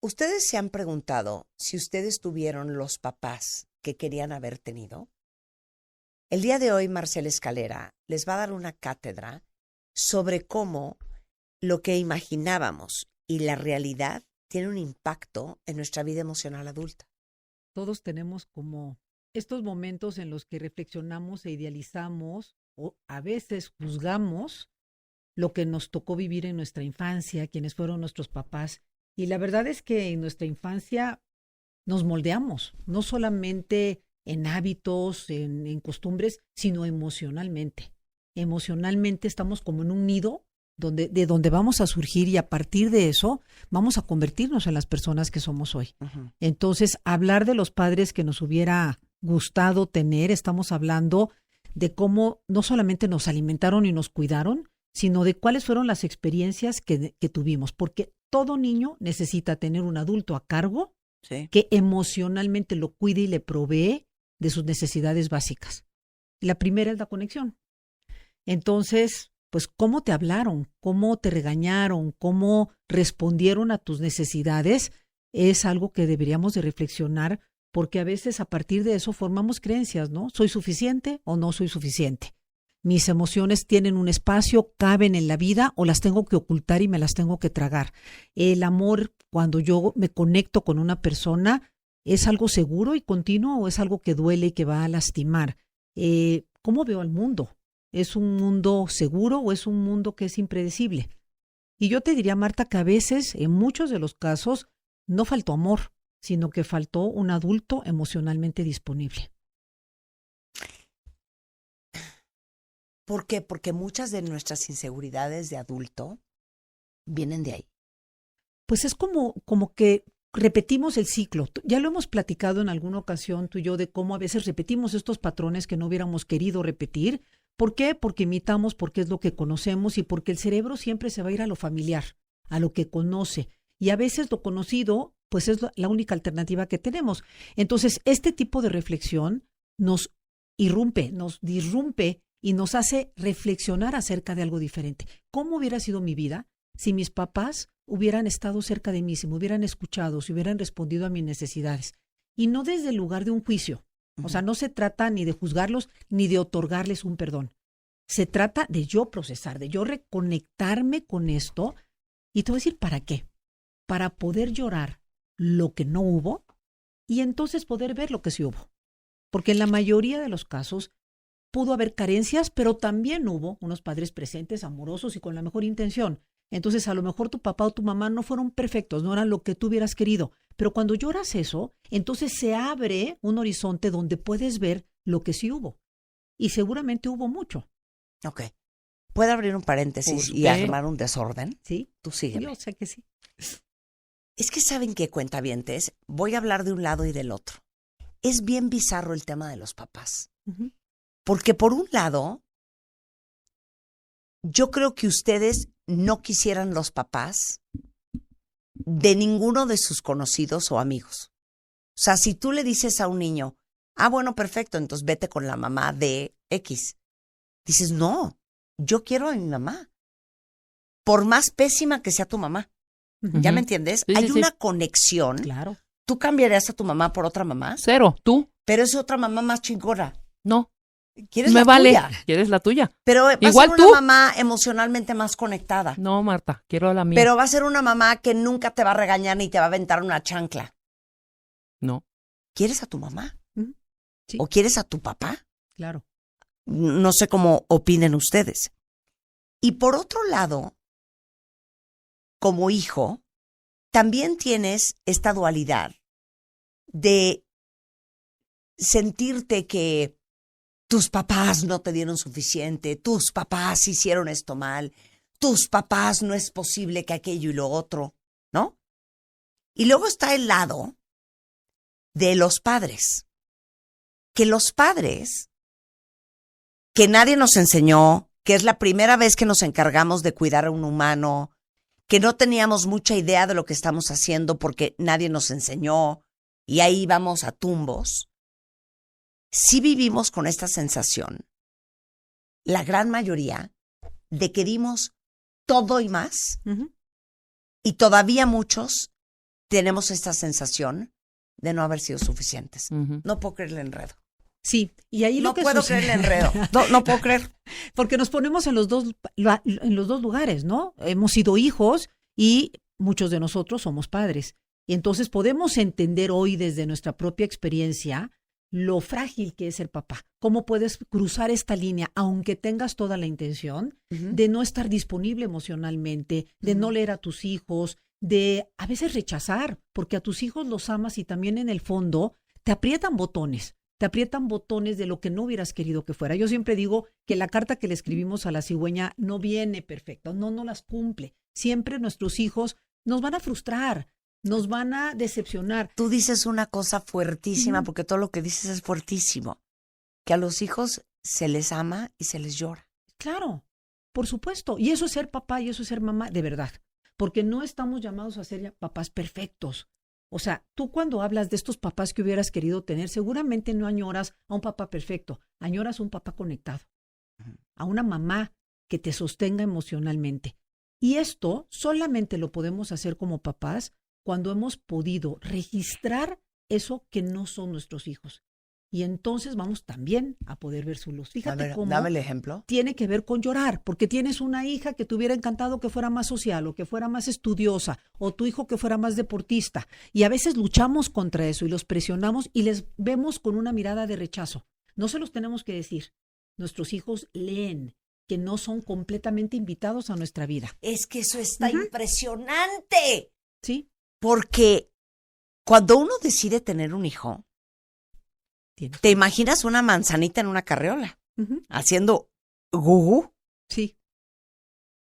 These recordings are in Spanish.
¿Ustedes se han preguntado si ustedes tuvieron los papás que querían haber tenido? El día de hoy, Marcela Escalera les va a dar una cátedra sobre cómo lo que imaginábamos y la realidad tiene un impacto en nuestra vida emocional adulta. Todos tenemos como estos momentos en los que reflexionamos e idealizamos o a veces juzgamos lo que nos tocó vivir en nuestra infancia, quienes fueron nuestros papás. Y la verdad es que en nuestra infancia nos moldeamos, no solamente en hábitos, en costumbres, sino emocionalmente. Emocionalmente estamos como en un nido de donde vamos a surgir y a partir de eso vamos a convertirnos en las personas que somos hoy. Uh-huh. Entonces, hablar de los padres que nos hubiera gustado tener, estamos hablando de cómo no solamente nos alimentaron y nos cuidaron, sino de cuáles fueron las experiencias que tuvimos, porque todo niño necesita tener un adulto a cargo Sí. que emocionalmente lo cuide y le provee de sus necesidades básicas. La primera es la conexión. Entonces, pues, ¿cómo te hablaron? ¿Cómo te regañaron? ¿Cómo respondieron a tus necesidades? Es algo que deberíamos de reflexionar, porque a veces a partir de eso formamos creencias, ¿no? ¿Soy suficiente o no soy suficiente? Mis emociones tienen un espacio, caben en la vida o las tengo que ocultar y me las tengo que tragar. El amor, cuando yo me conecto con una persona, ¿es algo seguro y continuo o es algo que duele y que va a lastimar? ¿Cómo veo al mundo? ¿Es un mundo seguro o es un mundo que es impredecible? Y yo te diría, Marta, que a veces, en muchos de los casos, no faltó amor, sino que faltó un adulto emocionalmente disponible. ¿Por qué? Porque muchas de nuestras inseguridades de adulto vienen de ahí. Pues es como que repetimos el ciclo. Ya lo hemos platicado en alguna ocasión tú y yo de cómo a veces repetimos estos patrones que no hubiéramos querido repetir. ¿Por qué? Porque imitamos, porque es lo que conocemos y porque el cerebro siempre se va a ir a lo familiar, a lo que conoce. Y a veces lo conocido, pues es la única alternativa que tenemos. Entonces, este tipo de reflexión nos irrumpe, nos disrumpe y nos hace reflexionar acerca de algo diferente. ¿Cómo hubiera sido mi vida si mis papás hubieran estado cerca de mí, si me hubieran escuchado, si hubieran respondido a mis necesidades? Y no desde el lugar de un juicio. O sea, no se trata ni de juzgarlos ni de otorgarles un perdón. Se trata de yo procesar, de yo reconectarme con esto. Y te voy a decir, ¿para qué? Para poder llorar lo que no hubo y entonces poder ver lo que sí hubo. Porque en la mayoría de los casos pudo haber carencias, pero también hubo unos padres presentes, amorosos y con la mejor intención. Entonces, a lo mejor tu papá o tu mamá no fueron perfectos, no eran lo que tú hubieras querido. Pero cuando lloras eso, entonces se abre un horizonte donde puedes ver lo que sí hubo. Y seguramente hubo mucho. Ok. ¿Puedo abrir un paréntesis y armar un desorden? ¿Sí? Tú sígueme. Yo sé que sí. Es que ¿saben qué, cuentavientes? Voy a hablar de un lado y del otro. Es bien bizarro el tema de los papás. Uh-huh. Porque por un lado, yo creo que ustedes no quisieran los papás de ninguno de sus conocidos o amigos. O sea, si tú le dices a un niño, bueno, perfecto, entonces vete con la mamá de X. Dices, no, yo quiero a mi mamá. Por más pésima que sea tu mamá. Uh-huh. ¿Ya me entiendes? Sí, Hay sí, una sí. conexión. Claro. ¿Tú cambiarías a tu mamá por otra mamá? Cero, tú. Pero es otra mamá más chingona. No. ¿Quieres Me la vale. tuya? ¿Quieres la tuya? Pero va Igual a ser una tú. mamá emocionalmente más conectada. No, Marta, quiero a la mía. Pero va a ser una mamá que nunca te va a regañar ni te va a aventar una chancla. No. ¿Quieres a tu mamá? Uh-huh. Sí. ¿O quieres a tu papá? Claro. No sé cómo opinen ustedes. Y por otro lado, como hijo, también tienes esta dualidad de sentirte que tus papás no te dieron suficiente, tus papás hicieron esto mal, tus papás no es posible que aquello y lo otro, ¿no? Y luego está el lado de los padres, que los padres, que nadie nos enseñó, que es la primera vez que nos encargamos de cuidar a un humano, que no teníamos mucha idea de lo que estamos haciendo porque nadie nos enseñó y ahí vamos a tumbos. Sí vivimos con esta sensación, la gran mayoría, de que dimos todo y más, Uh-huh. y todavía muchos tenemos esta sensación de no haber sido suficientes. Ujú. No puedo creer el enredo. Sí, y ahí No lo que puedo sucede- creer el enredo. No puedo creer. Porque nos ponemos en los dos lugares, ¿no? Hemos sido hijos y muchos de nosotros somos padres. Y entonces podemos entender hoy desde nuestra propia experiencia lo frágil que es el papá. Cómo puedes cruzar esta línea, aunque tengas toda la intención, de no estar disponible emocionalmente, de no leer a tus hijos, de a veces rechazar, porque a tus hijos los amas y también en el fondo te aprietan botones. Te aprietan botones de lo que no hubieras querido que fuera. Yo siempre digo que la carta que le escribimos a la cigüeña no viene perfecta, no las cumple. Siempre nuestros hijos nos van a frustrar, nos van a decepcionar. Tú dices una cosa fuertísima, Ujú. porque todo lo que dices es fuertísimo. Que a los hijos se les ama y se les llora. Claro, por supuesto. Y eso es ser papá y eso es ser mamá, de verdad. Porque no estamos llamados a ser ya papás perfectos. O sea, tú cuando hablas de estos papás que hubieras querido tener, seguramente no añoras a un papá perfecto, añoras a un papá conectado, a una mamá que te sostenga emocionalmente. Y esto solamente lo podemos hacer como papás cuando hemos podido registrar eso que no son nuestros hijos. Y entonces vamos también a poder ver su luz. A Fíjate ver, cómo dame el ejemplo. tiene que ver con llorar, porque tienes una hija que te hubiera encantado que fuera más social o que fuera más estudiosa, o tu hijo que fuera más deportista. Y a veces luchamos contra eso y los presionamos y les vemos con una mirada de rechazo. No se los tenemos que decir. Nuestros hijos leen que no son completamente invitados a nuestra vida. Es que eso está impresionante. ¿Sí? Porque cuando uno decide tener un hijo, Tienes. te imaginas una manzanita en una carriola, Ujú. haciendo gugú, Sí.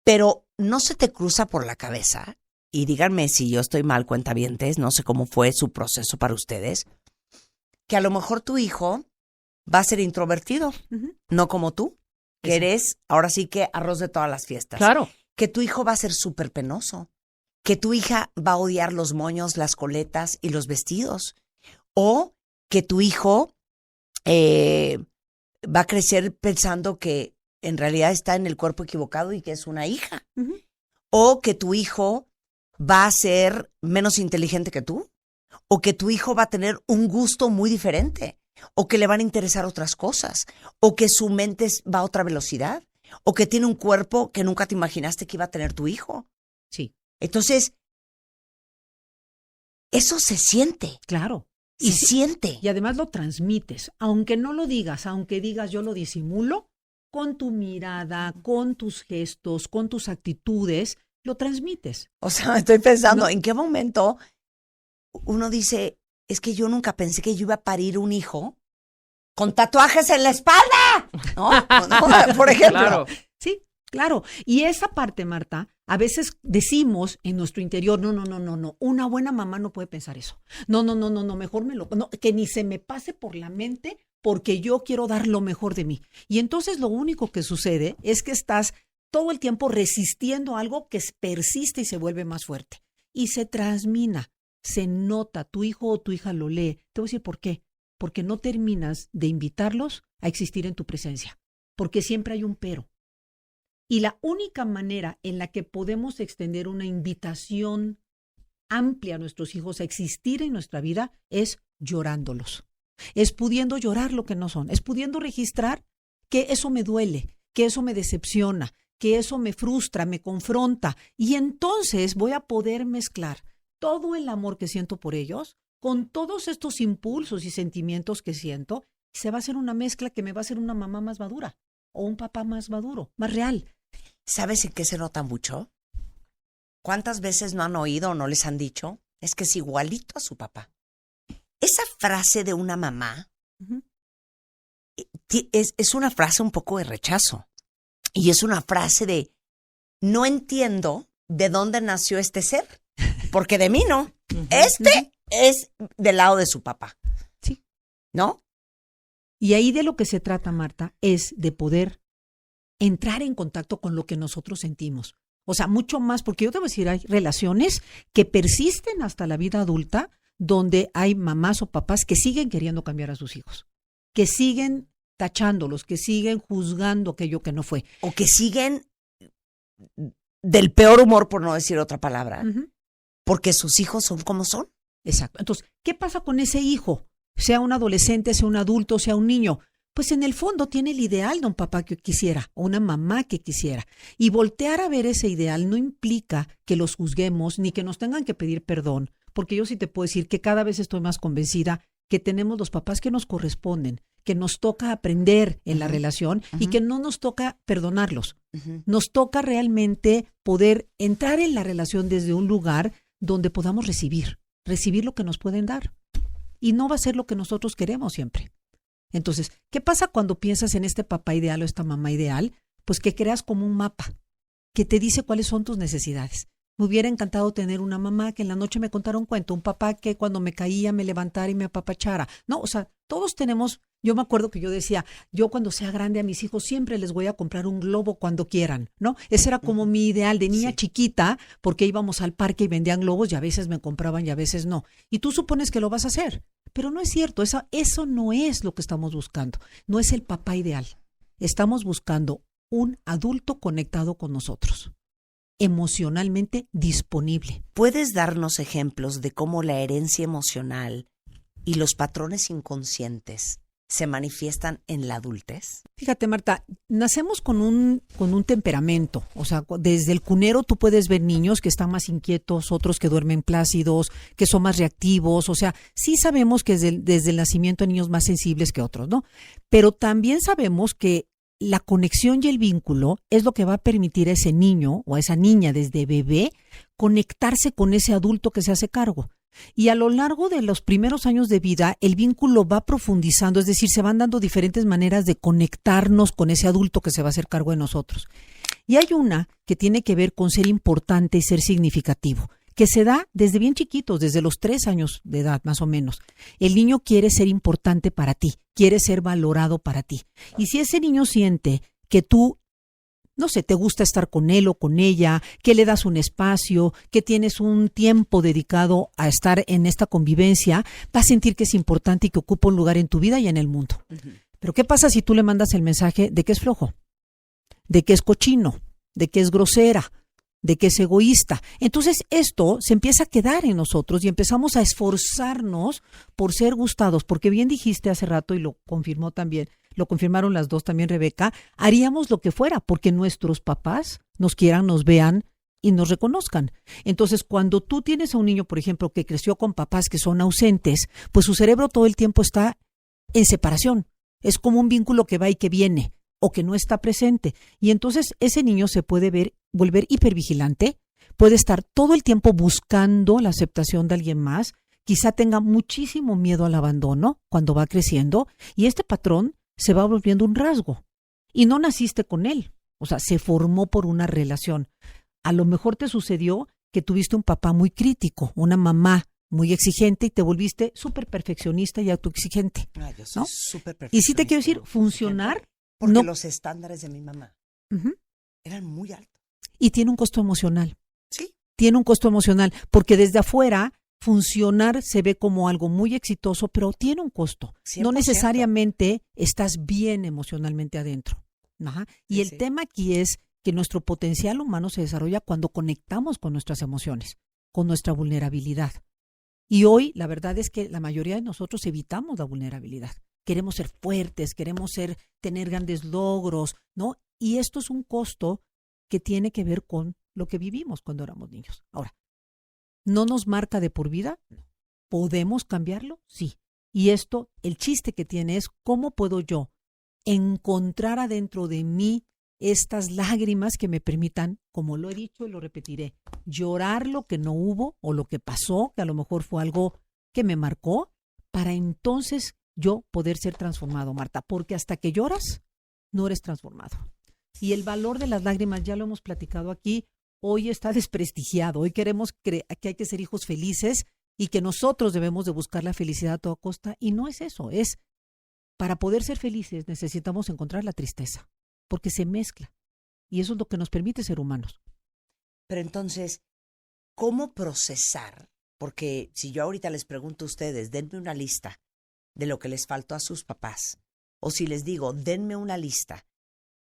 pero no se te cruza por la cabeza, y díganme si yo estoy mal, cuentavientes, no sé cómo fue su proceso para ustedes, que a lo mejor tu hijo va a ser introvertido, Ujú. no como tú, que Exacto. eres ahora sí que arroz de todas las fiestas. Claro. Que tu hijo va a ser súper penoso, que tu hija va a odiar los moños, las coletas y los vestidos, o que tu hijo va a crecer pensando que en realidad está en el cuerpo equivocado y que es una hija, Ujú. o que tu hijo va a ser menos inteligente que tú, o que tu hijo va a tener un gusto muy diferente, o que le van a interesar otras cosas, o que su mente va a otra velocidad, o que tiene un cuerpo que nunca te imaginaste que iba a tener tu hijo. Sí, Entonces, eso se siente, claro. se siente. Y además lo transmites, aunque no lo digas, aunque digas yo lo disimulo, con tu mirada, con tus gestos, con tus actitudes, lo transmites. O sea, estoy pensando, No. ¿en qué momento uno dice, es que yo nunca pensé que yo iba a parir un hijo con tatuajes en la espalda? ¿No? ¿No? Por ejemplo. Claro. Sí, claro. Y esa parte, Marta, a veces decimos en nuestro interior, no, una buena mamá no puede pensar eso. No, mejor que ni se me pase por la mente porque yo quiero dar lo mejor de mí. Y entonces lo único que sucede es que estás todo el tiempo resistiendo algo que persiste y se vuelve más fuerte. Y se transmina, se nota, tu hijo o tu hija lo lee. Te voy a decir por qué. Porque no terminas de invitarlos a existir en tu presencia. Porque siempre hay un pero. Y la única manera en la que podemos extender una invitación amplia a nuestros hijos a existir en nuestra vida es llorándolos. Es pudiendo llorar lo que no son. Es pudiendo registrar que eso me duele, que eso me decepciona, que eso me frustra, me confronta. Y entonces voy a poder mezclar todo el amor que siento por ellos con todos estos impulsos y sentimientos que siento. Y se va a hacer una mezcla que me va a hacer una mamá más madura o un papá más maduro, más real. ¿Sabes en qué se nota mucho? ¿Cuántas veces no han oído o no les han dicho? Es que es igualito a su papá. Esa frase de una mamá Uh-huh. es una frase un poco de rechazo. Y es una frase de, no entiendo de dónde nació este ser, porque de mí no. Este es del lado de su papá. Sí. ¿No? Y ahí de lo que se trata, Marta, es de poder entrar en contacto con lo que nosotros sentimos. O sea, mucho más, porque yo te voy a decir, hay relaciones que persisten hasta la vida adulta, donde hay mamás o papás que siguen queriendo cambiar a sus hijos, que siguen tachándolos, que siguen juzgando aquello que no fue. O que siguen del peor humor, por no decir otra palabra, Uh-huh. porque sus hijos son como son. Exacto. Entonces, ¿qué pasa con ese hijo? Sea un adolescente, sea un adulto, sea un niño. Pues en el fondo tiene el ideal de un papá que quisiera o una mamá que quisiera. Y voltear a ver ese ideal no implica que los juzguemos ni que nos tengan que pedir perdón, porque yo sí te puedo decir que cada vez estoy más convencida que tenemos los papás que nos corresponden, que nos toca aprender en la relación y que no nos toca perdonarlos. Nos toca realmente poder entrar en la relación desde un lugar donde podamos recibir lo que nos pueden dar. Y no va a ser lo que nosotros queremos siempre. Entonces, ¿qué pasa cuando piensas en este papá ideal o esta mamá ideal? Pues que creas como un mapa que te dice cuáles son tus necesidades. Me hubiera encantado tener una mamá que en la noche me contara un cuento, un papá que cuando me caía me levantara y me apapachara. No, o sea, todos tenemos, yo me acuerdo que yo decía, yo cuando sea grande a mis hijos siempre les voy a comprar un globo cuando quieran, ¿no? Ese era como mi ideal de niña chiquita, porque íbamos al parque y vendían globos y a veces me compraban y a veces no. Y tú supones que lo vas a hacer, pero no es cierto, eso no es lo que estamos buscando, no es el papá ideal. Estamos buscando un adulto conectado con nosotros, emocionalmente disponible. ¿Puedes darnos ejemplos de cómo la herencia emocional y los patrones inconscientes se manifiestan en la adultez? Fíjate, Marta, nacemos con un temperamento. O sea, desde el cunero tú puedes ver niños que están más inquietos, otros que duermen plácidos, que son más reactivos. O sea, sí sabemos que desde el nacimiento hay niños más sensibles que otros, ¿no? Pero también sabemos que la conexión y el vínculo es lo que va a permitir a ese niño o a esa niña desde bebé conectarse con ese adulto que se hace cargo. Y a lo largo de los primeros años de vida, el vínculo va profundizando, es decir, se van dando diferentes maneras de conectarnos con ese adulto que se va a hacer cargo de nosotros. Y hay una que tiene que ver con ser importante y ser significativo, que se da desde bien chiquitos, desde los 3 años de edad más o menos. El niño quiere ser importante para ti, quiere ser valorado para ti. Y si ese niño siente que tú, no sé, te gusta estar con él o con ella, que le das un espacio, que tienes un tiempo dedicado a estar en esta convivencia, va a sentir que es importante y que ocupa un lugar en tu vida y en el mundo. Pero ¿qué pasa si tú le mandas el mensaje de que es flojo, de que es cochino, de que es grosera, de que es egoísta? Entonces esto se empieza a quedar en nosotros y empezamos a esforzarnos por ser gustados, porque bien dijiste hace rato y lo confirmó también, lo confirmaron las dos también, Rebeca, haríamos lo que fuera porque nuestros papás nos quieran, nos vean y nos reconozcan. Entonces, cuando tú tienes a un niño, por ejemplo, que creció con papás que son ausentes, pues su cerebro todo el tiempo está en separación. Es como un vínculo que va y que viene o que no está presente. Y entonces ese niño se puede volver hipervigilante, puede estar todo el tiempo buscando la aceptación de alguien más, quizá tenga muchísimo miedo al abandono cuando va creciendo y este patrón se va volviendo un rasgo. Y no naciste con él, o sea, se formó por una relación. A lo mejor te sucedió que tuviste un papá muy crítico, una mamá muy exigente y te volviste súper perfeccionista y autoexigente. Yo soy súper perfeccionista. Y sí te quiero decir, funcionar... Porque los estándares de mi mamá eran muy altos. Y tiene un costo emocional. Sí. Tiene un costo emocional, porque desde afuera funcionar se ve como algo muy exitoso, pero tiene un costo. 100%. No necesariamente estás bien emocionalmente adentro. Y el tema aquí es que nuestro potencial humano se desarrolla cuando conectamos con nuestras emociones, con nuestra vulnerabilidad. Y hoy la verdad es que la mayoría de nosotros evitamos la vulnerabilidad. Queremos ser fuertes, tener grandes logros, ¿no? Y esto es un costo que tiene que ver con lo que vivimos cuando éramos niños. Ahora, ¿no nos marca de por vida? No. ¿Podemos cambiarlo? Sí. Y esto, el chiste que tiene es cómo puedo yo encontrar adentro de mí estas lágrimas que me permitan, como lo he dicho y lo repetiré, llorar lo que no hubo o lo que pasó, que a lo mejor fue algo que me marcó, para entonces yo poder ser transformado, Marta, porque hasta que lloras, no eres transformado. Y el valor de las lágrimas, ya lo hemos platicado aquí, hoy está desprestigiado. Hoy queremos que hay que ser hijos felices y que nosotros debemos de buscar la felicidad a toda costa. Y no es eso, es para poder ser felices necesitamos encontrar la tristeza, porque se mezcla. Y eso es lo que nos permite ser humanos. Pero entonces, ¿cómo procesar? Porque si yo ahorita les pregunto a ustedes, denme una lista de lo que les faltó a sus papás. O si les digo, denme una lista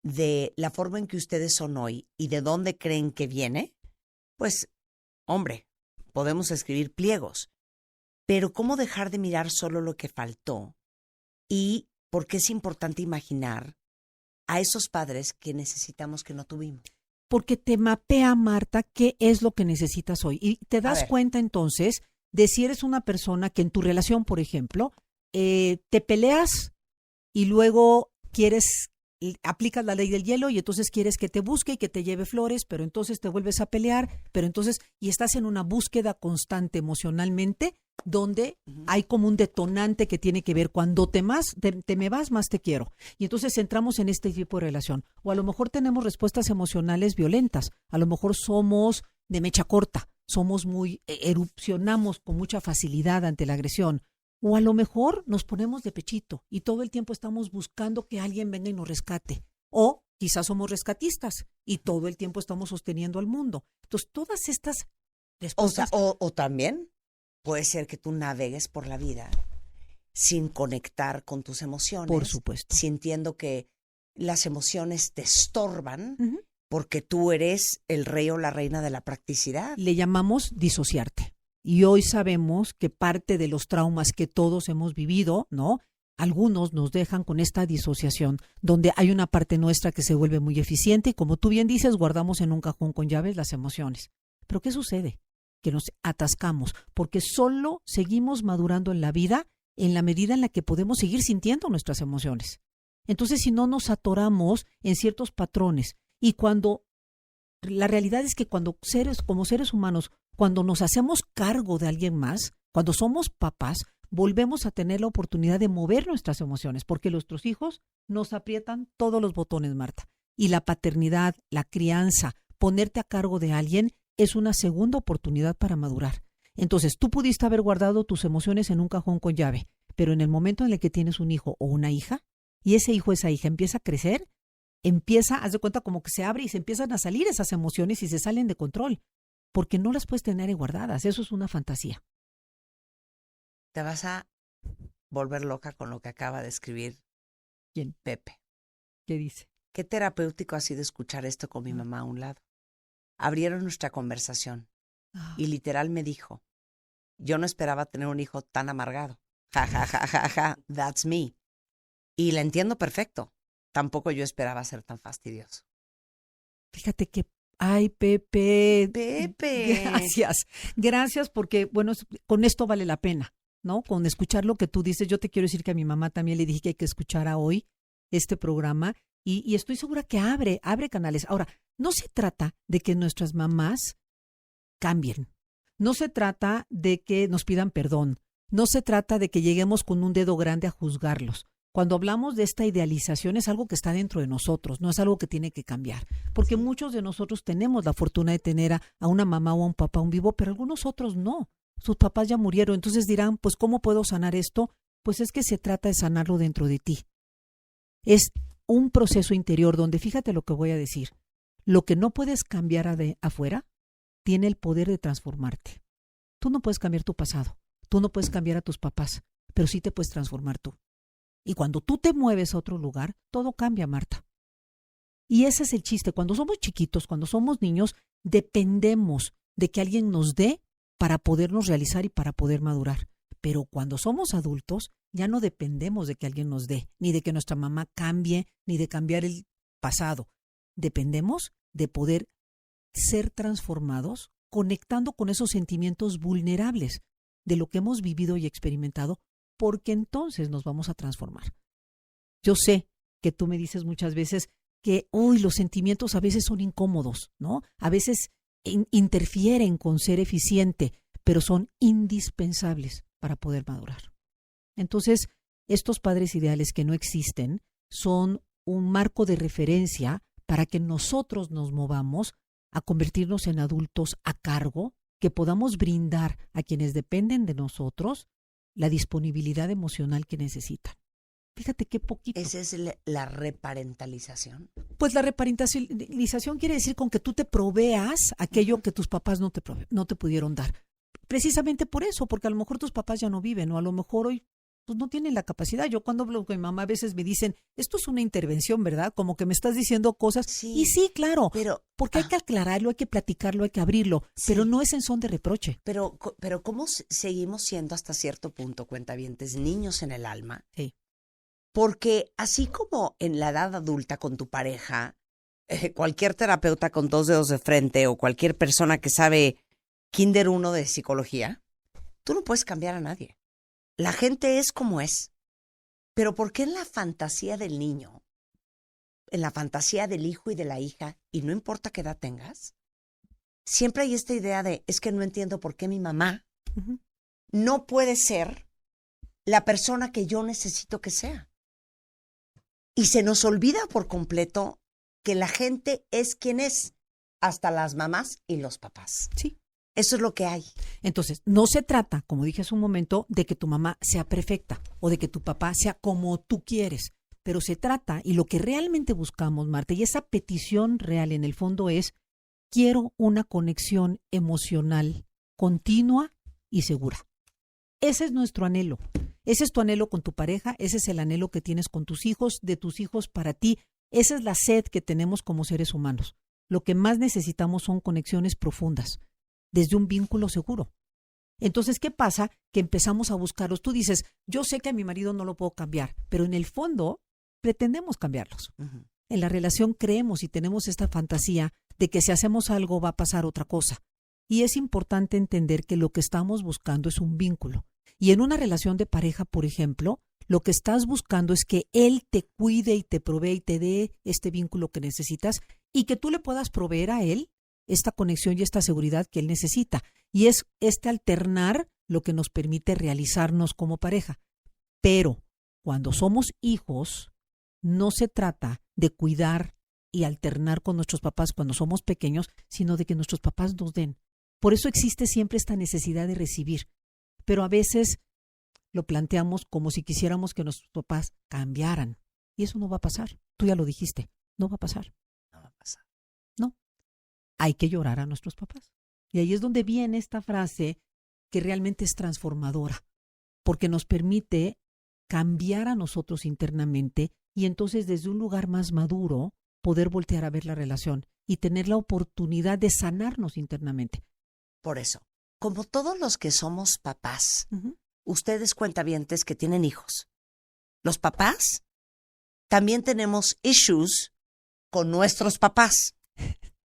de la forma en que ustedes son hoy y de dónde creen que viene, pues, hombre, podemos escribir pliegos, pero ¿cómo dejar de mirar solo lo que faltó? Y por qué es importante imaginar a esos padres que necesitamos que no tuvimos. Porque te mapea, Marta, qué es lo que necesitas hoy. Y te das cuenta entonces de si eres una persona que en tu relación, por ejemplo, te peleas y luego aplicas la ley del hielo y entonces quieres que te busque y que te lleve flores, pero entonces te vuelves a pelear, y estás en una búsqueda constante emocionalmente donde hay como un detonante que tiene que ver cuando te me vas, más te quiero. Y entonces entramos en este tipo de relación. O a lo mejor tenemos respuestas emocionales violentas, a lo mejor somos de mecha corta, somos erupcionamos con mucha facilidad ante la agresión. O a lo mejor nos ponemos de pechito y todo el tiempo estamos buscando que alguien venga y nos rescate. O quizás somos rescatistas y todo el tiempo estamos sosteniendo al mundo. Entonces, todas estas respuestas... O también puede ser que tú navegues por la vida sin conectar con tus emociones. Por supuesto. Sintiendo que las emociones te estorban porque tú eres el rey o la reina de la practicidad. Le llamamos disociarte. Y hoy sabemos que parte de los traumas que todos hemos vivido, ¿no? Algunos nos dejan con esta disociación, donde hay una parte nuestra que se vuelve muy eficiente y como tú bien dices, guardamos en un cajón con llaves las emociones. ¿Pero qué sucede? Que nos atascamos, porque solo seguimos madurando en la vida en la medida en la que podemos seguir sintiendo nuestras emociones. Entonces, si no nos atoramos en ciertos patrones y la realidad es que como seres humanos, cuando nos hacemos cargo de alguien más, cuando somos papás, volvemos a tener la oportunidad de mover nuestras emociones, porque nuestros hijos nos aprietan todos los botones, Marta. Y la paternidad, la crianza, ponerte a cargo de alguien es una segunda oportunidad para madurar. Entonces, tú pudiste haber guardado tus emociones en un cajón con llave, pero en el momento en el que tienes un hijo o una hija, y ese hijo o esa hija empieza a crecer, haz de cuenta como que se abre y se empiezan a salir esas emociones y se salen de control, porque no las puedes tener ahí guardadas. Eso es una fantasía. Te vas a volver loca con lo que acaba de escribir ¿Quién? Pepe. ¿Qué dice? Qué terapéutico ha sido escuchar esto con mi mamá a un lado. Abrieron nuestra conversación y literal me dijo, yo no esperaba tener un hijo tan amargado. Ja, ja, ja, ja, ja, that's me. Y la entiendo perfecto. Tampoco yo esperaba ser tan fastidioso. Fíjate que, ay, Pepe. Pepe. Gracias porque, bueno, con esto vale la pena, ¿no? Con escuchar lo que tú dices. Yo te quiero decir que a mi mamá también le dije que hay que escuchar hoy este programa y estoy segura que abre canales. Ahora, no se trata de que nuestras mamás cambien. No se trata de que nos pidan perdón. No se trata de que lleguemos con un dedo grande a juzgarlos. Cuando hablamos de esta idealización es algo que está dentro de nosotros, no es algo que tiene que cambiar. Porque muchos de nosotros tenemos la fortuna de tener a una mamá o a un papá aún vivo, pero algunos otros no. Sus papás ya murieron. Entonces dirán, pues, ¿cómo puedo sanar esto? Pues es que se trata de sanarlo dentro de ti. Es un proceso interior donde, fíjate lo que voy a decir, lo que no puedes cambiar de afuera tiene el poder de transformarte. Tú no puedes cambiar tu pasado, tú no puedes cambiar a tus papás, pero sí te puedes transformar tú. Y cuando tú te mueves a otro lugar, todo cambia, Marta. Y ese es el chiste. Cuando somos chiquitos, cuando somos niños, dependemos de que alguien nos dé para podernos realizar y para poder madurar. Pero cuando somos adultos, ya no dependemos de que alguien nos dé, ni de que nuestra mamá cambie, ni de cambiar el pasado. Dependemos de poder ser transformados conectando con esos sentimientos vulnerables de lo que hemos vivido y experimentado, porque entonces nos vamos a transformar. Yo sé que tú me dices muchas veces que, los sentimientos a veces son incómodos, ¿no? A veces interfieren con ser eficiente, pero son indispensables para poder madurar. Entonces, estos padres ideales que no existen son un marco de referencia para que nosotros nos movamos a convertirnos en adultos a cargo, que podamos brindar a quienes dependen de nosotros la disponibilidad emocional que necesitan. Fíjate qué poquito. ¿Esa es la reparentalización? Pues la reparentalización quiere decir con que tú te proveas aquello que tus papás no te pudieron dar. Precisamente por eso, porque a lo mejor tus papás ya no viven, o a lo mejor hoy pues no tienen la capacidad. Yo cuando hablo con mi mamá a veces me dicen, esto es una intervención, ¿verdad? Como que me estás diciendo cosas. Sí, y sí, claro, pero porque hay que aclararlo, hay que platicarlo, hay que abrirlo, pero sí. no es en son de reproche. Pero ¿cómo seguimos siendo hasta cierto punto, cuentavientes, niños en el alma? Sí. Porque así como en la edad adulta con tu pareja, cualquier terapeuta con 2 dedos de frente o cualquier persona que sabe Kinder 1 de psicología, tú no puedes cambiar a nadie. La gente es como es. Pero ¿por qué en la fantasía del niño, en la fantasía del hijo y de la hija, y no importa qué edad tengas, siempre hay esta idea de, es que no entiendo por qué mi mamá Uh-huh. no puede ser la persona que yo necesito que sea? Y se nos olvida por completo que la gente es quien es, hasta las mamás y los papás. Sí. Eso es lo que hay. Entonces, no se trata, como dije hace un momento, de que tu mamá sea perfecta o de que tu papá sea como tú quieres, pero se trata, y lo que realmente buscamos, Marta, y esa petición real en el fondo es, quiero una conexión emocional continua y segura. Ese es nuestro anhelo. Ese es tu anhelo con tu pareja, ese es el anhelo que tienes con tus hijos, de tus hijos para ti. Esa es la sed que tenemos como seres humanos. Lo que más necesitamos son conexiones profundas, desde un vínculo seguro. Entonces, ¿qué pasa? Que empezamos a buscarlos. Tú dices, yo sé que a mi marido no lo puedo cambiar, pero en el fondo pretendemos cambiarlos. Uh-huh. En la relación creemos y tenemos esta fantasía de que si hacemos algo va a pasar otra cosa. Y es importante entender que lo que estamos buscando es un vínculo. Y en una relación de pareja, por ejemplo, lo que estás buscando es que él te cuide y te provee y te dé este vínculo que necesitas y que tú le puedas proveer a él esta conexión y esta seguridad que él necesita. Y es este alternar lo que nos permite realizarnos como pareja. Pero cuando somos hijos, no se trata de cuidar y alternar con nuestros papás cuando somos pequeños, sino de que nuestros papás nos den. Por eso existe siempre esta necesidad de recibir. Pero a veces lo planteamos como si quisiéramos que nuestros papás cambiaran. Y eso no va a pasar. Tú ya lo dijiste, no va a pasar. No va a pasar. No. Hay que llorar a nuestros papás. Y ahí es donde viene esta frase que realmente es transformadora, porque nos permite cambiar a nosotros internamente y entonces desde un lugar más maduro poder voltear a ver la relación y tener la oportunidad de sanarnos internamente. Por eso, como todos los que somos papás, Uh-huh. ustedes cuentavientes que tienen hijos, los papás también tenemos issues con nuestros papás,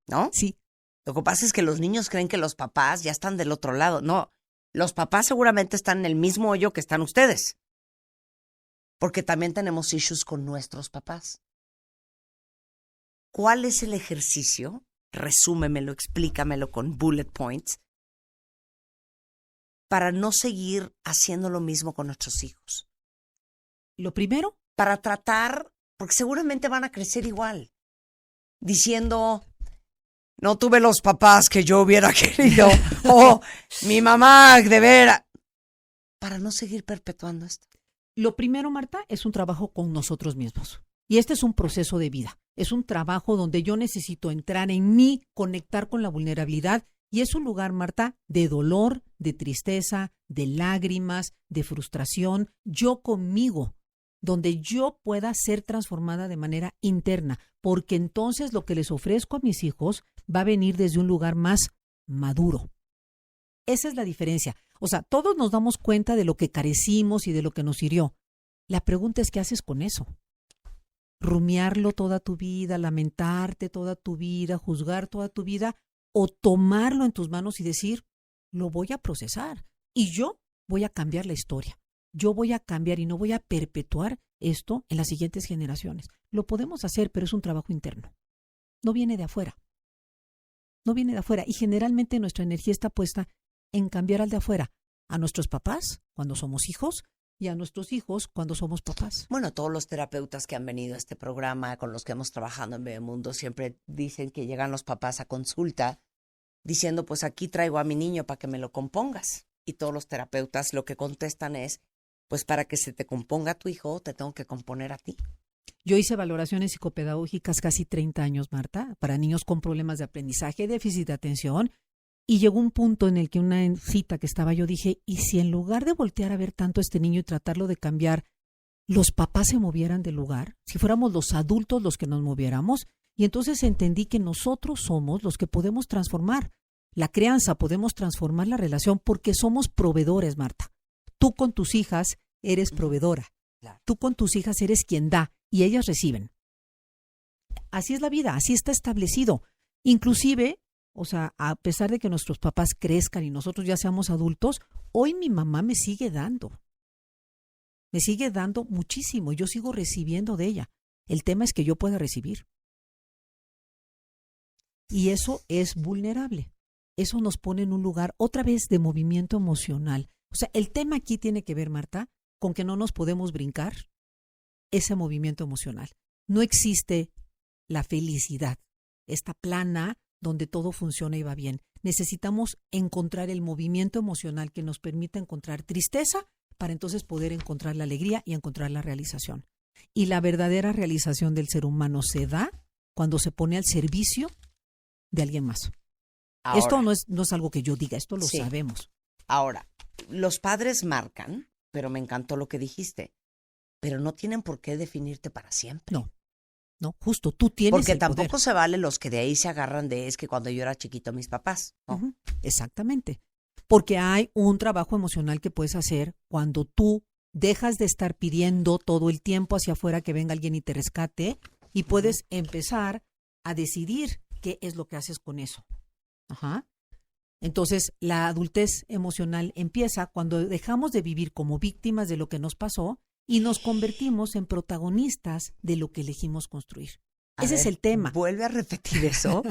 ¿no? Sí. Lo que pasa es que los niños creen que los papás ya están del otro lado. No, los papás seguramente están en el mismo hoyo que están ustedes, porque también tenemos issues con nuestros papás. ¿Cuál es el ejercicio? Resúmemelo, explícamelo con bullet points, para no seguir haciendo lo mismo con nuestros hijos. Lo primero, Para tratar, porque seguramente van a crecer igual, diciendo, no tuve los papás que yo hubiera querido, o mi mamá de veras, para no seguir perpetuando esto. lo primero, Marta, es un trabajo con nosotros mismos. Y este es un proceso de vida. Es un trabajo donde yo necesito entrar en mí, conectar con la vulnerabilidad. Y es un lugar, Marta, de dolor, de tristeza, de lágrimas, de frustración, yo conmigo, donde yo pueda ser transformada de manera interna, porque entonces lo que les ofrezco a mis hijos va a venir desde un lugar más maduro. Esa es la diferencia. O sea, todos nos damos cuenta de lo que carecimos y de lo que nos hirió. La pregunta es, ¿qué haces con eso? Rumiarlo toda tu vida, lamentarte toda tu vida, juzgar toda tu vida, o tomarlo en tus manos y decir, lo voy a procesar y yo voy a cambiar la historia. Yo voy a cambiar y no voy a perpetuar esto en las siguientes generaciones. Lo podemos hacer, pero es un trabajo interno. No viene de afuera. No viene de afuera. Y generalmente nuestra energía está puesta en cambiar al de afuera. A nuestros papás, cuando somos hijos, y a nuestros hijos cuando somos papás. Bueno, todos los terapeutas que han venido a este programa, con los que hemos trabajado en Bebemundo, siempre dicen que llegan los papás a consulta diciendo, pues aquí traigo a mi niño para que me lo compongas. Y todos los terapeutas lo que contestan es, pues para que se te componga tu hijo, te tengo que componer a ti. Yo hice valoraciones psicopedagógicas casi 30 años, Marta, para niños con problemas de aprendizaje, déficit de atención, Y llegó un punto en el que una cita que estaba yo dije, ¿y si en lugar de voltear a ver tanto a este niño y tratarlo de cambiar, los papás se movieran del lugar? Si fuéramos los adultos los que nos moviéramos. Y entonces entendí que nosotros somos los que podemos transformar la crianza, podemos transformar la relación porque somos proveedores, Marta. Tú con tus hijas eres proveedora. Claro. Tú con tus hijas eres quien da y ellas reciben. Así es la vida, así está establecido. Inclusive, o sea, a pesar de que nuestros papás crezcan y nosotros ya seamos adultos, hoy mi mamá me sigue dando. Me sigue dando muchísimo. Yo sigo recibiendo de ella. El tema es que yo pueda recibir. Y eso es vulnerable. Eso nos pone en un lugar otra vez de movimiento emocional. O sea, el tema aquí tiene que ver, Marta, con que no nos podemos brincar ese movimiento emocional. No existe la felicidad, esta plana donde todo funciona y va bien. Necesitamos encontrar el movimiento emocional que nos permita encontrar tristeza para entonces poder encontrar la alegría y encontrar la realización. Y la verdadera realización del ser humano se da cuando se pone al servicio de alguien más. Ahora, esto no es algo que yo diga, esto lo sí. sabemos. Ahora, los padres marcan, pero me encantó lo que dijiste, pero no tienen por qué definirte para siempre. No, justo, tú tienes Porque el tampoco poder. se vale los que de ahí se agarran de es que cuando yo era chiquito mis papás, ¿no? Uh-huh. Exactamente. Porque hay un trabajo emocional que puedes hacer cuando tú dejas de estar pidiendo todo el tiempo hacia afuera que venga alguien y te rescate y puedes empezar a decidir qué es lo que haces con eso. Ajá. Entonces, la adultez emocional empieza cuando dejamos de vivir como víctimas de lo que nos pasó y nos convertimos en protagonistas de lo que elegimos construir. Ese es el tema. Vuelve a repetir eso.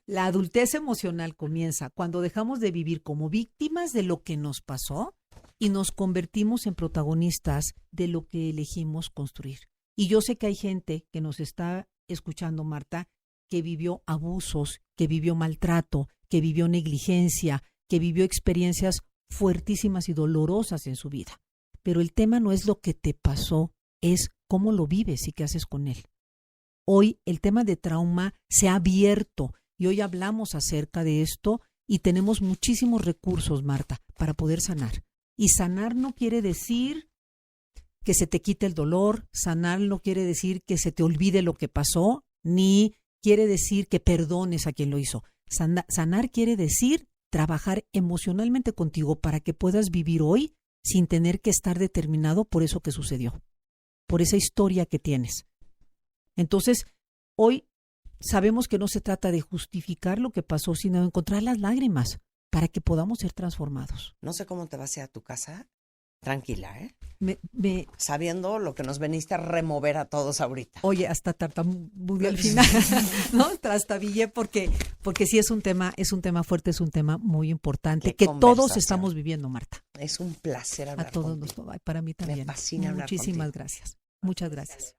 La adultez emocional comienza cuando dejamos de vivir como víctimas de lo que nos pasó y nos convertimos en protagonistas de lo que elegimos construir. Y yo sé que hay gente que nos está escuchando, Marta, que vivió abusos, que vivió maltrato, que vivió negligencia, que vivió experiencias fuertísimas y dolorosas en su vida. Pero el tema no es lo que te pasó, es cómo lo vives y qué haces con él. Hoy el tema de trauma se ha abierto y hoy hablamos acerca de esto y tenemos muchísimos recursos, Marta, para poder sanar. Y sanar no quiere decir que se te quite el dolor, sanar no quiere decir que se te olvide lo que pasó, ni quiere decir que perdones a quien lo hizo. Sanar quiere decir trabajar emocionalmente contigo para que puedas vivir hoy sin tener que estar determinado por eso que sucedió, por esa historia que tienes. Entonces, hoy sabemos que no se trata de justificar lo que pasó, sino de encontrar las lágrimas para que podamos ser transformados. No sé cómo te vas a ir a tu casa, tranquila, ¿eh? Sabiendo lo que nos veniste a remover a todos ahorita. Oye, hasta tartamudeé al final, ¿no? Trastabillé porque sí es un tema fuerte, es un tema muy importante que todos estamos viviendo, Marta. Es un placer hablar a todos contigo. Para mí también. Me fascina hablar Muchísimas contigo. Gracias. Muchas gracias.